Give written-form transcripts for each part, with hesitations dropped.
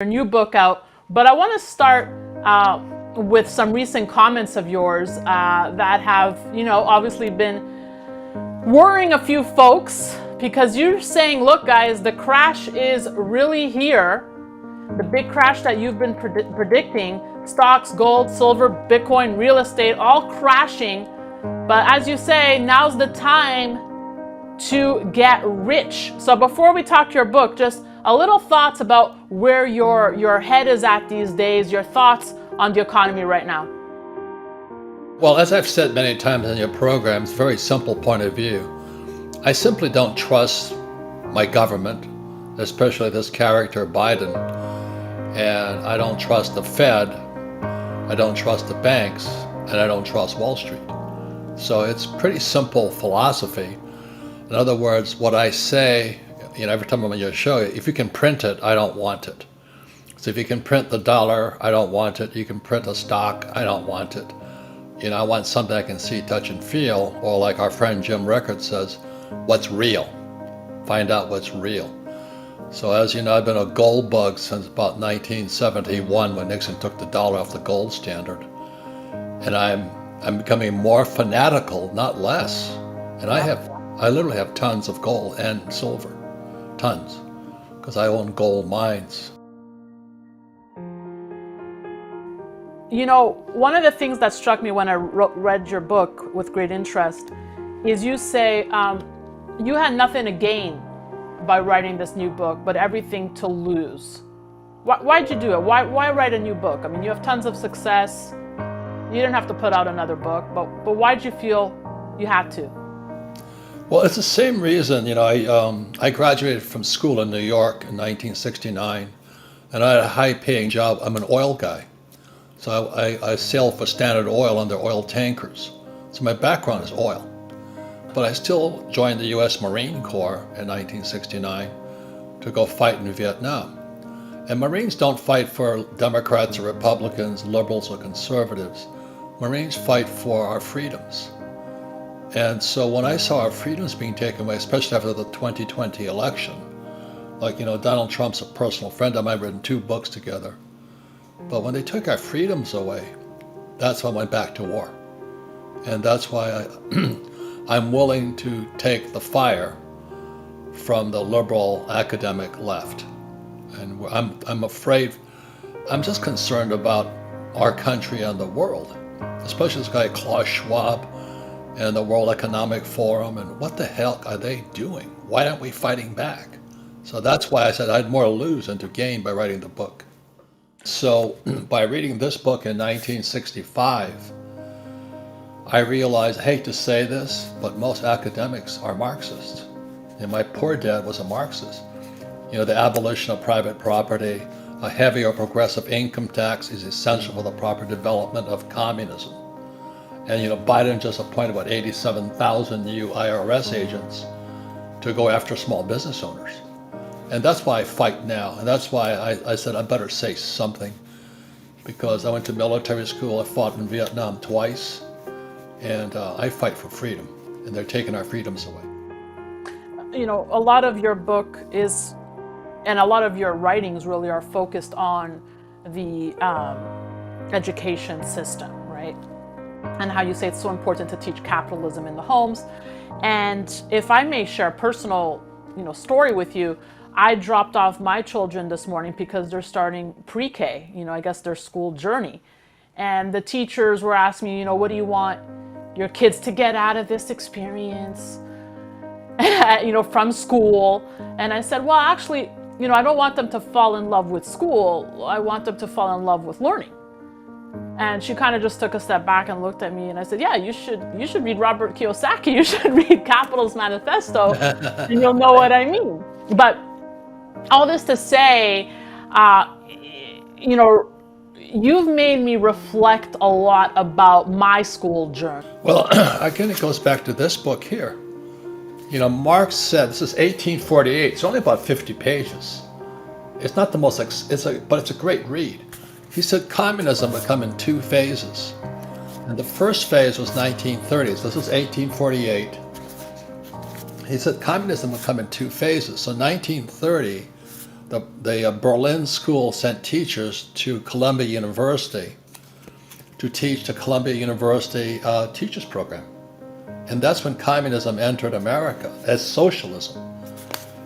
new book out, but I want to start with some recent comments of yours that have, obviously been worrying a few folks, because you're saying, look guys, the crash is really here. The big crash that you've been predicting, stocks, gold, silver, Bitcoin, real estate, all crashing. But as you say, now's the time to get rich. So before we talk your book, just a little thoughts about where your head is at these days, your thoughts on the economy right now. Well, as I've said many times in your programs, very simple point of view. I simply don't trust my government, especially this character Biden, and I don't trust the Fed, I don't trust the banks, and I don't trust Wall Street. So it's pretty simple philosophy. In other words, what I say, every time I'm on your show, if you can print it, I don't want it. So if you can print the dollar, I don't want it. You can print a stock, I don't want it. I want something I can see, touch, and feel, or like our friend Jim Rickard says, what's real? Find out what's real. So as you know, I've been a gold bug since about 1971 when Nixon took the dollar off the gold standard. And I'm becoming more fanatical, not less. And I literally have tons of gold and silver, tons, because I own gold mines. One of the things that struck me when I read your book with great interest is you say you had nothing to gain by writing this new book, but everything to lose. Why'd you do it? Why write a new book? I mean, you have tons of success. You didn't have to put out another book, but why'd you feel you had to? Well, it's the same reason. I graduated from school in New York in 1969, and I had a high-paying job. I'm an oil guy. So I sail for Standard Oil on their oil tankers. So my background is oil. But I still joined the U.S. Marine Corps in 1969 to go fight in Vietnam. And Marines don't fight for Democrats or Republicans, liberals or conservatives. Marines fight for our freedoms. And so when I saw our freedoms being taken away, especially after the 2020 election, Donald Trump's a personal friend of mine, I've written 2 books together. But when they took our freedoms away, that's when I went back to war. And that's why I'm willing to take the fire from the liberal academic left. And I'm afraid, I'm just concerned about our country and the world, especially this guy Klaus Schwab and the World Economic Forum, and what the hell are they doing? Why aren't we fighting back? So that's why I said I had more to lose than to gain by writing the book. So by reading this book in 1965, I realized, I hate to say this, but most academics are Marxists. And my poor dad was a Marxist. The abolition of private property, a heavier progressive income tax is essential for the proper development of communism. And Biden just appointed 87,000 new IRS agents to go after small business owners. And that's why I fight now. And that's why I said I better say something, because I went to military school, I fought in Vietnam twice, and I fight for freedom, and they're taking our freedoms away. A lot of your book is, and a lot of your writings really are focused on the education system, right? And how you say it's so important to teach capitalism in the homes. And if I may share a personal, story with you, I dropped off my children this morning because they're starting pre-K, I guess their school journey. And the teachers were asking me, what do you want your kids to get out of this experience, from school? And I said, well, actually, I don't want them to fall in love with school. I want them to fall in love with learning. And she kind of just took a step back and looked at me, and I said, yeah, you should read Robert Kiyosaki. You should read Capital's Manifesto, and you'll know what I mean. But all this to say, you've made me reflect a lot about my school journey. Well, again, it goes back to this book here. Marx said, this is 1848, it's only about 50 pages. It's not the most, but it's a great read. He said communism would come in 2 phases. And the first phase was 1930s. This was 1848. He said communism would come in 2 phases. So 1930 the Berlin school sent teachers to Columbia University to teach the Columbia University teachers program. And that's when communism entered America as socialism.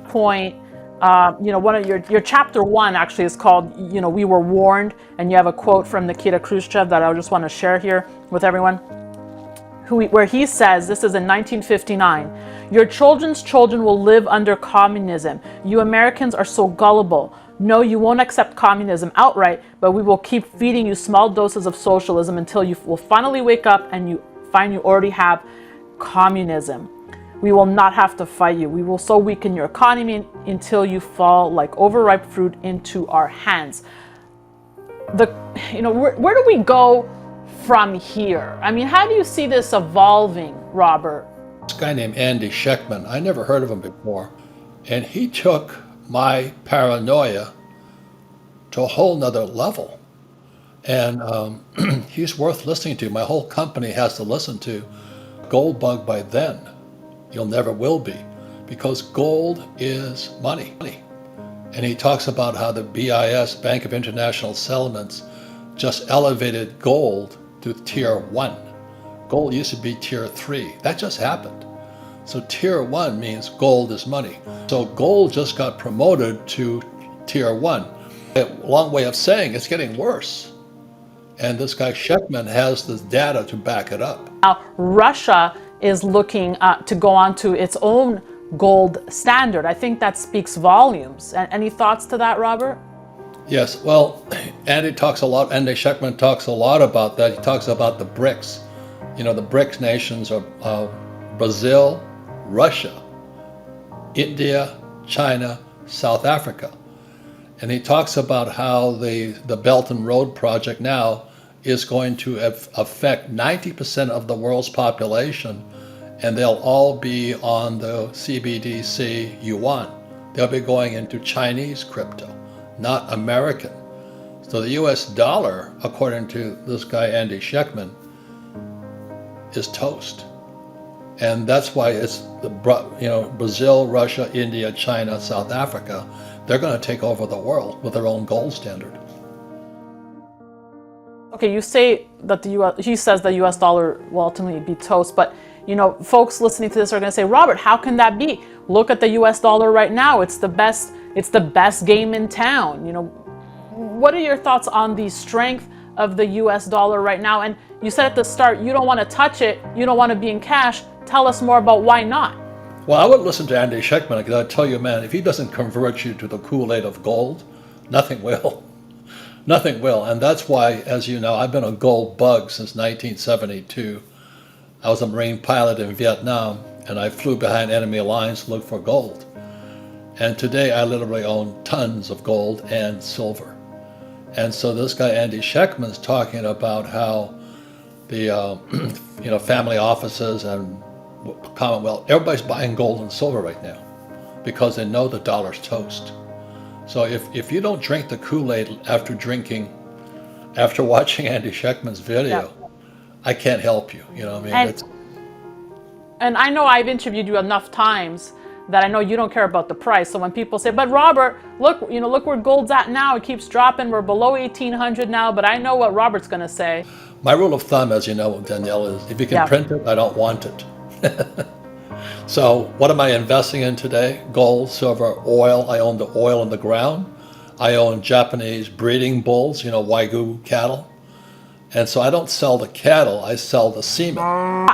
Point, one of your chapter 1 actually is called, We Were Warned, and you have a quote from Nikita Khrushchev that I just want to share here with everyone, where he says, this is in 1959, "Your children's children will live under communism. You Americans are so gullible. No, you won't accept communism outright, but we will keep feeding you small doses of socialism until you will finally wake up and you find you already have communism. We will not have to fight you. We will so weaken your economy until you fall like overripe fruit into our hands." Where do we go from here? I mean, how do you see this evolving, Robert? This guy named Andy Schectman, I never heard of him before, and he took my paranoia to a whole nother level. And he's worth listening to. My whole company has to listen to Gold Bug by then. You'll never will be, because gold is money. And he talks about how the BIS, Bank of International Settlements, just elevated gold to tier 1. Gold used to be tier 3. That just happened. So tier 1 means gold is money. So gold just got promoted to tier 1. A long way of saying it's getting worse. And this guy Schectman has the data to back it up. Now, Russia is looking to go on to its own gold standard. I think that speaks volumes. Any thoughts to that, Robert? Yes, well, Andy Schectman talks a lot about that. He talks about the BRICS. The BRICS nations are Brazil, Russia, India, China, South Africa. And he talks about how the Belt and Road project now is going to affect 90% of the world's population, and they'll all be on the CBDC yuan. They'll be going into Chinese crypto, not American. So the US dollar, according to this guy Andy Schectman, is toast. And that's why it's Brazil, Russia, India, China, South Africa, they're going to take over the world with their own gold standard. Okay, you say that he says the US dollar will ultimately be toast, but folks listening to this are going to say, Robert, how can that be? Look at the US dollar right now. It's the best game in town. What are your thoughts on the strength of the US dollar right now? And you said at the start, you don't want to touch it. You don't want to be in cash. Tell us more about why not. Well, I would listen to Andy Schectman, because I tell you, man, if he doesn't convert you to the Kool-Aid of gold, nothing will. Nothing will. And that's why, as you know, I've been a gold bug since 1972. I was a Marine pilot in Vietnam, and I flew behind enemy lines to look for gold. And today I literally own tons of gold and silver. And so this guy Andy Schectman's talking about how the family offices and Commonwealth, everybody's buying gold and silver right now because they know the dollar's toast. So if you don't drink the Kool-Aid after watching Andy Schectman's video, I can't help you. And I know I've interviewed you enough times that I know you don't care about the price. So when people say, but Robert, look where gold's at now. It keeps dropping. We're below 1,800 now. But I know what Robert's going to say. My rule of thumb, as you know, Danielle, is if you can print it, I don't want it. So what am I investing in today? Gold, silver, oil. I own the oil in the ground. I own Japanese breeding bulls, Wagyu cattle. And so I don't sell the cattle, I sell the semen.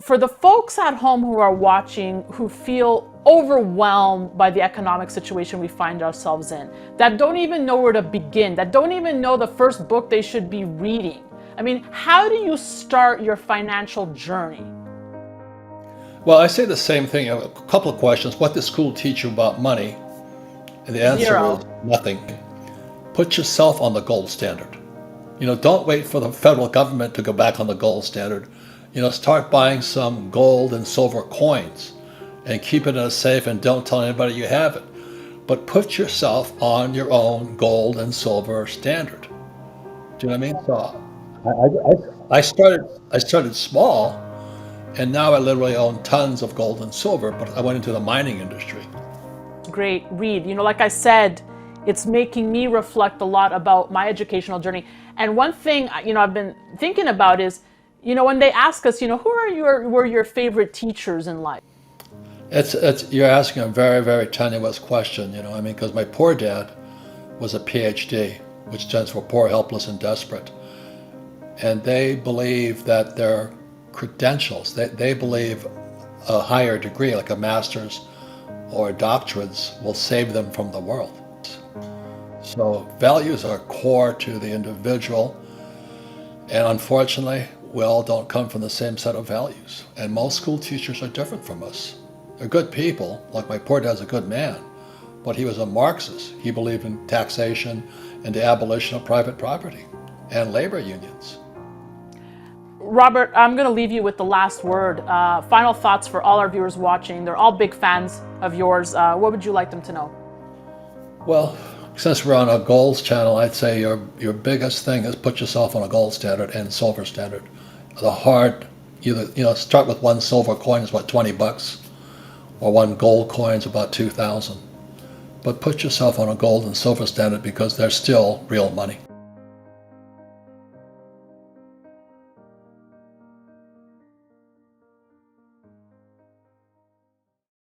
For the folks at home who are watching, who feel overwhelmed by the economic situation we find ourselves in, that don't even know where to begin, that don't even know the first book they should be reading. I mean, how do you start your financial journey? Well, I say the same thing. A couple of questions. What does school teach you about money? And the answer is nothing. Put yourself on the gold standard. Don't wait for the federal government to go back on the gold standard. Start buying some gold and silver coins and keep it in a safe and don't tell anybody you have it. But put yourself on your own gold and silver standard. Do you know what I mean? So I started small, and now I literally own tons of gold and silver, but I went into the mining industry. Great read. Like I said, it's making me reflect a lot about my educational journey. And one thing, I've been thinking about is, when they ask us, who were your favorite teachers in life? You're asking a very, very tenuous question, because my poor dad was a PhD, which stands for poor, helpless, and desperate. And they believe that their credentials, they believe a higher degree, like a master's or doctorates, will save them from the world. So values are core to the individual, and unfortunately, we all don't come from the same set of values. And most school teachers are different from us. They're good people, like my poor dad's a good man, but he was a Marxist. He believed in taxation and the abolition of private property and labor unions. Robert, I'm going to leave you with the last word. Final thoughts for all our viewers watching. They're all big fans of yours. What would you like them to know? Well, since we're on a goals channel, I'd say your biggest thing is put yourself on a gold standard and silver standard. Start with one silver coin is about $20, or one gold coin is about 2,000. But put yourself on a gold and silver standard because they're still real money.